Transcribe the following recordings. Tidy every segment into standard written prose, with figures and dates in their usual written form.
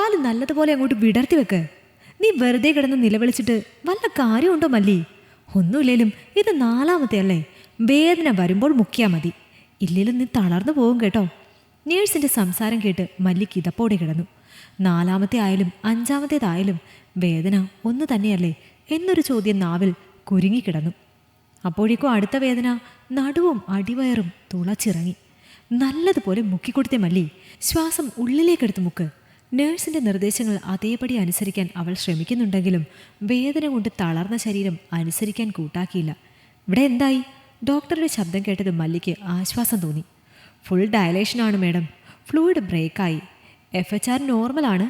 പാല് നല്ലതുപോലെ അങ്ങോട്ട് വിടർത്തി വെക്ക്. നീ വെറുതെ കിടന്ന് നിലവിളിച്ചിട്ട് വല്ല കാര്യമുണ്ടോ മല്ലി? ഒന്നുമില്ലേലും ഇത് 4ാമത്തെ അല്ലേ. വേദന വരുമ്പോൾ മുക്കിയാൽ മതി. ഇല്ലേലും നീ തളർന്നു പോകും കേട്ടോ. നേഴ്സിൻ്റെ സംസാരം കേട്ട് മല്ലി കിതപ്പോടെ കിടന്നു. 4ാമത്തെ ആയാലും 5ാമത്തേതായാലും വേദന ഒന്ന് തന്നെയല്ലേ എന്നൊരു ചോദ്യം നാവിൽ കുരുങ്ങിക്കിടന്നു. അപ്പോഴേക്കും അടുത്ത വേദന നടുവും അടിവയറും തുളച്ചിറങ്ങി. നല്ലതുപോലെ മുക്കിക്കൊടുത്തേ മല്ലി. ശ്വാസം ഉള്ളിലേക്കെടുത്ത് മുക്ക്. നേഴ്സിൻ്റെ നിർദ്ദേശങ്ങൾ അതേപടി അനുസരിക്കാൻ അവൾ ശ്രമിക്കുന്നുണ്ടെങ്കിലും വേദന കൊണ്ട് തളർന്ന ശരീരം അനുസരിക്കാൻ കൂട്ടാക്കിയില്ല. ഇവിടെ എന്തായി? ഡോക്ടറുടെ ശബ്ദം കേട്ടത് മല്ലിക്ക് ആശ്വാസം തോന്നി. ഫുൾ ഡയലേഷനാണ് മേഡം. ഫ്ലൂയിഡ് ബ്രേക്കായി. FHR നോർമലാണ്.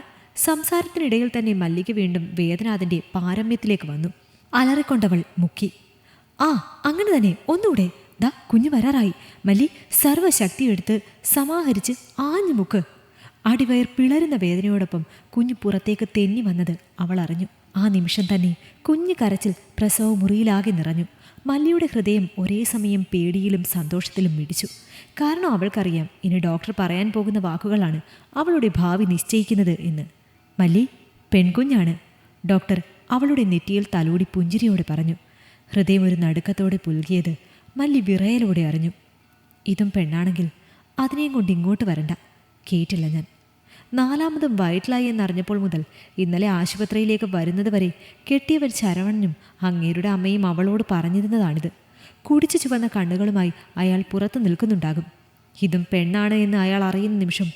സംസാരത്തിനിടയിൽ തന്നെ മല്ലിക്ക് വീണ്ടും വേദന അതിൻ്റെ പാരമ്യത്തിലേക്ക് വന്നു. അലറിക്കൊണ്ടവൾ മുക്കി. ആ അങ്ങനെ തന്നെ, ഒന്നുകൂടെ. ദാ കുഞ്ഞു വരാറായി. മല്ലി സർവ്വശക്തി എടുത്ത് സമാഹരിച്ച് ആഞ്ഞു മുക്ക്. അടിവയർ പിളരുന്ന വേദനയോടൊപ്പം കുഞ്ഞു പുറത്തേക്ക് തെന്നി വന്നത് അവൾ അറിഞ്ഞു. ആ നിമിഷം തന്നെ കുഞ്ഞു കരച്ചിൽ പ്രസവ മുറിയിലാകെ നിറഞ്ഞു. മല്ലിയുടെ ഹൃദയം ഒരേ സമയം പേടിയിലും സന്തോഷത്തിലും മിടിച്ചു. കാരണം അവൾക്കറിയാം ഇനി ഡോക്ടർ പറയാൻ പോകുന്ന വാക്കുകളാണ് അവളുടെ ഭാവി നിശ്ചയിക്കുന്നത് എന്ന്. മല്ലി പെൺകുഞ്ഞാണ്. ഡോക്ടർ അവളുടെ നെറ്റിയിൽ തലോടി പുഞ്ചിരിയോടെ പറഞ്ഞു. ഹൃദയം ഒരു നടുക്കത്തോടെ പുൽകിയത് മല്ലി വിറയലോടെ അറിഞ്ഞു. ഇതും പെണ്ണാണെങ്കിൽ അതിനെയും കൊണ്ട് ഇങ്ങോട്ട് വരണ്ട. കേട്ടില്ല ഞാൻ. 4ാമതും വയറ്റിലായി എന്നറിഞ്ഞപ്പോൾ മുതൽ ഇന്നലെ ആശുപത്രിയിലേക്ക് വരുന്നത് വരെ കെട്ടിയവൻ ശരവണനും അങ്ങേരുടെ അമ്മയും അവളോട് പറഞ്ഞിരുന്നതാണിത്. കുടിച്ചു ചുവന്ന കണ്ണുകളുമായി അയാൾ പുറത്തു നിൽക്കുന്നുണ്ടാകും. ഇതും പെണ്ണാണ് എന്ന് അയാൾ അറിയുന്ന നിമിഷം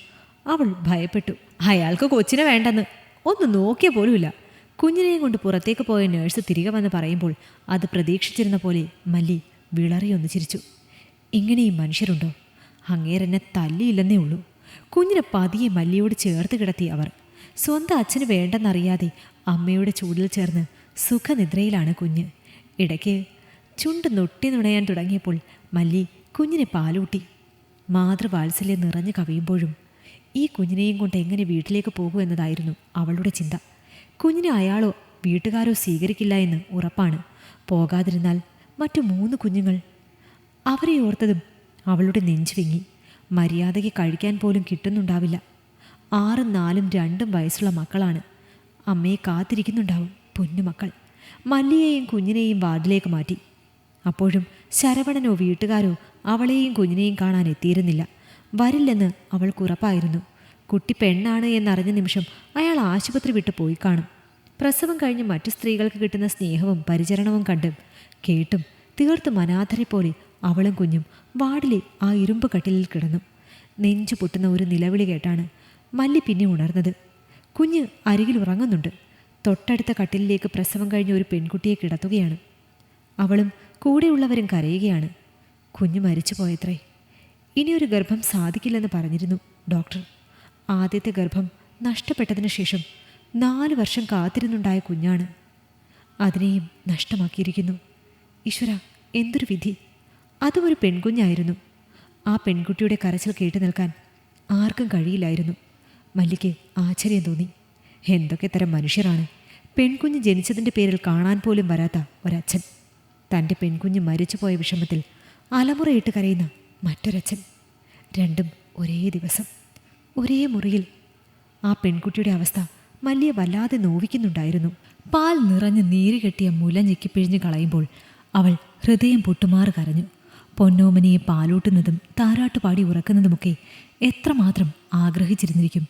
അവൾ ഭയപ്പെട്ടു. അയാൾക്ക് കൊച്ചിനെ വേണ്ടെന്ന് ഒന്ന് നോക്കിയ പോലുമില്ല. കുഞ്ഞിനെയും കൊണ്ട് പുറത്തേക്ക് പോയ നേഴ്സ് തിരികെ വന്ന് പറയുമ്പോൾ അത് പ്രതീക്ഷിച്ചിരുന്ന പോലെ മല്ലി വിളറിയൊന്ന് ചിരിച്ചു. ഇങ്ങനെയും മനുഷ്യരുണ്ടോ? അങ്ങേരെന്നെ തല്ലിയില്ലെന്നേ ഉള്ളൂ. കുഞ്ഞിനെ പതിയെ മല്ലിയോട് ചേർത്ത് കിടത്തി അവർ. സ്വന്തം അച്ഛന് വേണ്ടെന്നറിയാതെ അമ്മയുടെ ചൂടിൽ ചേർന്ന് സുഖനിദ്രയിലാണ് കുഞ്ഞ്. ഇടയ്ക്ക് ചുണ്ട് നൊട്ടി നുണയാൻ തുടങ്ങിയപ്പോൾ മല്ലി കുഞ്ഞിനെ പാലൂട്ടി. മാതൃവാത്സല്യം നിറഞ്ഞു കവിയുമ്പോഴും ഈ കുഞ്ഞിനെയും കൊണ്ട് എങ്ങനെ വീട്ടിലേക്ക് പോകൂ എന്നതായിരുന്നു അവളുടെ ചിന്ത. കുഞ്ഞിനെ അയാളോ വീട്ടുകാരോ സ്വീകരിക്കില്ല എന്ന് ഉറപ്പാണ്. പോകാതിരുന്നാൽ മറ്റു 3 കുഞ്ഞുങ്ങൾ. അവരെ ഓർത്തതും അവളുടെ നെഞ്ചു വിങ്ങി. മര്യാദയ്ക്ക് കഴിക്കാൻ പോലും കിട്ടുന്നുണ്ടാവില്ല. 6, 4, 2 വയസ്സുള്ള മക്കളാണ്. അമ്മയെ കാത്തിരിക്കുന്നുണ്ടാവും പൊന്നുമക്കൾ. മല്ലിയെയും കുഞ്ഞിനെയും വാർഡിലേക്ക് മാറ്റി. അപ്പോഴും ശരവണനോ വീട്ടുകാരോ അവളെയും കുഞ്ഞിനെയും കാണാൻ എത്തിയിരുന്നില്ല. വരില്ലെന്ന് അവൾക്കുറപ്പായിരുന്നു. കുട്ടി പെണ്ണാണ് എന്നറിഞ്ഞ നിമിഷം അയാൾ ആശുപത്രി വിട്ട് പോയി കാണും. പ്രസവം കഴിഞ്ഞ് മറ്റു സ്ത്രീകൾക്ക് കിട്ടുന്ന സ്നേഹവും പരിചരണവും കണ്ടും കേട്ടും തീർത്തും അനാഥരെ പോലെ അവളും കുഞ്ഞും വാർഡിലെ ആ ഇരുമ്പ് കട്ടിലിൽ കിടന്നു. നെഞ്ചു പൊട്ടുന്ന ഒരു നിലവിളി കേട്ടാണ് മല്ലി പിന്നെ ഉണർന്നത്. കുഞ്ഞ് അരികിൽ ഉറങ്ങുന്നുണ്ട്. തൊട്ടടുത്ത കട്ടിലിലേക്ക് പ്രസവം കഴിഞ്ഞ ഒരു പെൺകുട്ടിയെ കിടത്തുകയാണ്. അവളും കൂടെയുള്ളവരും കരയുകയാണ്. കുഞ്ഞ് മരിച്ചു പോയത്രേ. ഇനിയൊരു ഗർഭം സാധിക്കില്ലെന്ന് പറഞ്ഞിരുന്നു ഡോക്ടർ. ആദ്യത്തെ ഗർഭം നഷ്ടപ്പെട്ടതിന് ശേഷം 4 വർഷം കാത്തിരുന്നുണ്ടായ കുഞ്ഞാണ്. അതിനെയും നഷ്ടമാക്കിയിരിക്കുന്നു. ഈശ്വര, എന്തൊരു വിധി! അതും ഒരു പെൺകുഞ്ഞായിരുന്നു. ആ പെൺകുട്ടിയുടെ കരച്ചിൽ കേട്ടു നിൽക്കാൻ ആർക്കും കഴിയില്ലായിരുന്നു. മല്ലിക്ക് ആശ്ചര്യം തോന്നി. എന്തൊക്കെ തരം മനുഷ്യരാണ്! പെൺകുഞ്ഞ് ജനിച്ചതിൻ്റെ പേരിൽ കാണാൻ പോലും വരാത്ത ഒരച്ഛൻ. തൻ്റെ പെൺകുഞ്ഞ് മരിച്ചുപോയ വിഷമത്തിൽ അലമുറയിട്ട് കരയുന്ന മറ്റൊരച്ഛൻ. രണ്ടും ഒരേ ദിവസം ഒരേ മുറിയിൽ. ആ പെൺകുട്ടിയുടെ അവസ്ഥ മല്ലിയെ വല്ലാതെ നോവിക്കുന്നുണ്ടായിരുന്നു. പാൽ നിറഞ്ഞ് നീര് കെട്ടിയ മുല ഞെക്കിപ്പിഴിഞ്ഞ് കളയുമ്പോൾ അവൾ ഹൃദയം പൊട്ടുമാറ് കരഞ്ഞു. പൊന്നോമനിയെ പാലൂട്ടുന്നതും താരാട്ടുപാടി ഉറക്കുന്നതുമൊക്കെ എത്രമാത്രം ആഗ്രഹിച്ചിരുന്നിരിക്കും.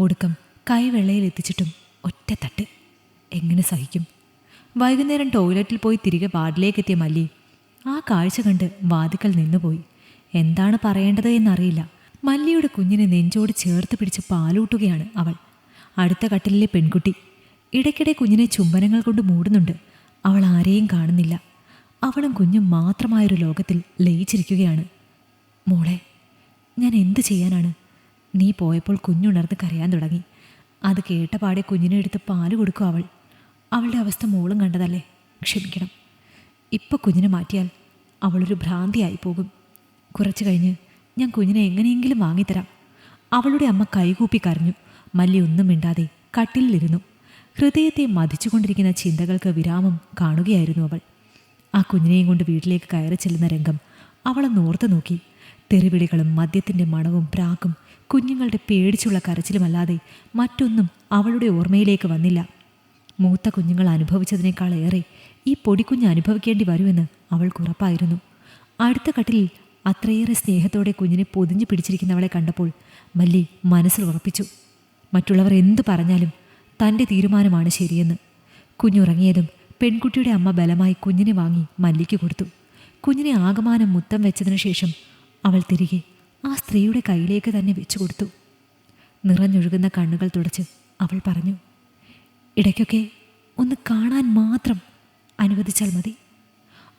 ഒടുക്കം കൈവെള്ളയിലെത്തിച്ചിട്ടും ഒറ്റ തട്ട്. എങ്ങനെ സഹിക്കും? വൈകുന്നേരം ടോയ്ലറ്റിൽ പോയി തിരികെ വാർഡിലേക്കെത്തിയ മല്ലി ആ കാഴ്ച കണ്ട് വാതിക്കൽ നിന്നുപോയി. എന്താണ് പറയേണ്ടത് എന്നറിയില്ല. മല്ലിയുടെ കുഞ്ഞിനെ നെഞ്ചോട് ചേർത്ത് പിടിച്ച് പാലൂട്ടുകയാണ് അവൾ. അടുത്ത കട്ടിലിലെ പെൺകുട്ടി ഇടയ്ക്കിടെ കുഞ്ഞിനെ ചുംബനങ്ങൾ കൊണ്ട് മൂടുന്നുണ്ട്. അവൾ ആരെയും കാണുന്നില്ല. അവളും കുഞ്ഞും മാത്രമായൊരു ലോകത്തിൽ ലയിച്ചിരിക്കുകയാണ്. മോളെ, ഞാൻ എന്ത് ചെയ്യാനാണ്? നീ പോയപ്പോൾ കുഞ്ഞുണർന്ന് കരയാൻ തുടങ്ങി. അത് കേട്ട പാടെ കുഞ്ഞിനെ എടുത്ത് പാല് കൊടുക്കും അവൾ. അവളുടെ അവസ്ഥ മോളും കണ്ടതല്ലേ? ക്ഷമിക്കണം. ഇപ്പം കുഞ്ഞിനെ മാറ്റിയാൽ അവളൊരു ഭ്രാന്തിയായി പോകും. കുറച്ചു കഴിഞ്ഞ് ഞാൻ കുഞ്ഞിനെ എങ്ങനെയെങ്കിലും വാങ്ങിത്തരാം. അവളുടെ അമ്മ കൈകൂപ്പി കരഞ്ഞു. മല്ലി ഒന്നും മിണ്ടാതെ കട്ടിലിരുന്നു. ഹൃദയത്തെ മതിച്ചുകൊണ്ടിരിക്കുന്ന ചിന്തകൾക്ക് വിരാമം കാണുകയായിരുന്നു അവൾ. ആ കുഞ്ഞിനെയും കൊണ്ട് വീട്ടിലേക്ക് കയറി ചെല്ലുന്ന രംഗം അവളെ നോർത്ത് നോക്കി. തെറിവിളികളും മദ്യത്തിൻ്റെ മണവും പ്രാക്കും കുഞ്ഞുങ്ങളുടെ പേടിച്ചുള്ള കരച്ചിലുമല്ലാതെ മറ്റൊന്നും അവളുടെ ഓർമ്മയിലേക്ക് വന്നില്ല. മൂത്ത കുഞ്ഞുങ്ങൾ അനുഭവിച്ചതിനേക്കാളേറെ ഈ പൊടിക്കുഞ്ഞ് അനുഭവിക്കേണ്ടി വരുമെന്ന് അവൾക്കുറപ്പായിരുന്നു. അടുത്ത കട്ടിലിൽ അത്രയേറെ സ്നേഹത്തോടെ കുഞ്ഞിനെ പൊതിഞ്ഞു പിടിച്ചിരിക്കുന്നവളെ കണ്ടപ്പോൾ മല്ലി മനസ്സിൽ ഉറപ്പിച്ചു, മറ്റുള്ളവർ എന്തു പറഞ്ഞാലും തൻ്റെ തീരുമാനമാണ് ശരിയെന്ന്. കുഞ്ഞുറങ്ങിയതും പെൺകുട്ടിയുടെ അമ്മ ബലമായി കുഞ്ഞിനെ വാങ്ങി മല്ലിക്ക് കൊടുത്തു. കുഞ്ഞിനെ ആകമാനം മുത്തം വെച്ചതിനു ശേഷം അവൾ തിരികെ ആ സ്ത്രീയുടെ കയ്യിലേക്ക് തന്നെ വെച്ചു കൊടുത്തു. നിറഞ്ഞൊഴുകുന്ന കണ്ണുകൾ തുടച്ച് അവൾ പറഞ്ഞു, ഇടയ്ക്കൊക്കെ ഒന്ന് കാണാൻ മാത്രം അനുവദിച്ചാൽ മതി.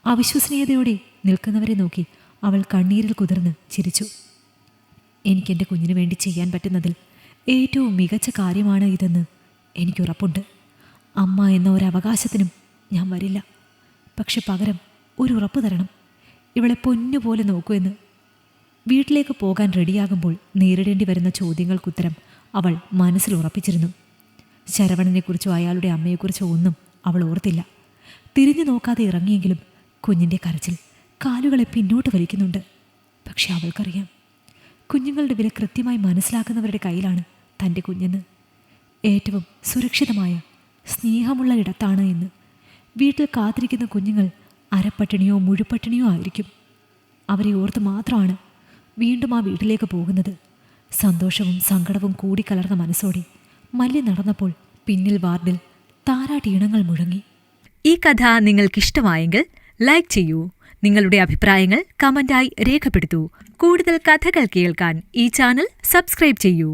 അവിശ്വസനീയതയോടെ നിൽക്കുന്നവരെ നോക്കി അവൾ കണ്ണീരിൽ കുതിർന്ന് ചിരിച്ചു. എനിക്കെൻ്റെ കുഞ്ഞിനു വേണ്ടി ചെയ്യാൻ പറ്റുന്നതിൽ ഏറ്റവും മികച്ച കാര്യമാണ് ഇതെന്ന് എനിക്കുറപ്പുണ്ട്. അമ്മ എന്ന ഒരവകാശത്തിനും ഞാൻ വരില്ല. പക്ഷെ പകരം ഒരു ഉറപ്പ് തരണം, ഇവളെ പൊന്നുപോലെ നോക്കൂ എന്ന്. വീട്ടിലേക്ക് പോകാൻ റെഡിയാകുമ്പോൾ നേരിടേണ്ടി വരുന്ന ചോദ്യങ്ങൾക്കുത്തരം അവൾ മനസ്സിൽ ഉറപ്പിച്ചിരുന്നു. ശരവണനെക്കുറിച്ചോ അയാളുടെ അമ്മയെക്കുറിച്ചോ ഒന്നും അവൾ ഓർത്തില്ല. തിരിഞ്ഞു നോക്കാതെ ഇറങ്ങിയെങ്കിലും കുഞ്ഞിൻ്റെ കരച്ചിൽ കാലുകളെ പിന്നോട്ട് വലിക്കുന്നുണ്ട്. പക്ഷെ അവൾക്കറിയാം, കുഞ്ഞുങ്ങളുടെ വില കൃത്യമായി മനസ്സിലാക്കുന്നവരുടെ കയ്യിലാണ് തൻ്റെ കുഞ്ഞെന്ന്. ഏറ്റവും സുരക്ഷിതമായ സ്നേഹമുള്ള ഇടത്താണ് എന്ന്. വീട്ടിൽ കാത്തിരിക്കുന്ന കുഞ്ഞുങ്ങൾ അരപ്പട്ടിണിയോ മുഴുപട്ടിണിയോ ആയിരിക്കും. അവരെ ഓർത്ത് മാത്രമാണ് വീണ്ടും ആ വീട്ടിലേക്ക് പോകുന്നത്. സന്തോഷവും സങ്കടവും കൂടിക്കലർന്ന മനസ്സോടെ മല്ലി നടന്നപ്പോൾ പിന്നിൽ വാർഡിൽ താരാട്ടീണങ്ങൾ മുഴങ്ങി. ഈ കഥ നിങ്ങൾക്കിഷ്ടമായെങ്കിൽ ലൈക്ക് ചെയ്യൂ. നിങ്ങളുടെ അഭിപ്രായങ്ങൾ കമന്റായി രേഖപ്പെടുത്തൂ. കൂടുതൽ കഥകൾ കേൾക്കാൻ ഈ ചാനൽ സബ്സ്ക്രൈബ് ചെയ്യൂ.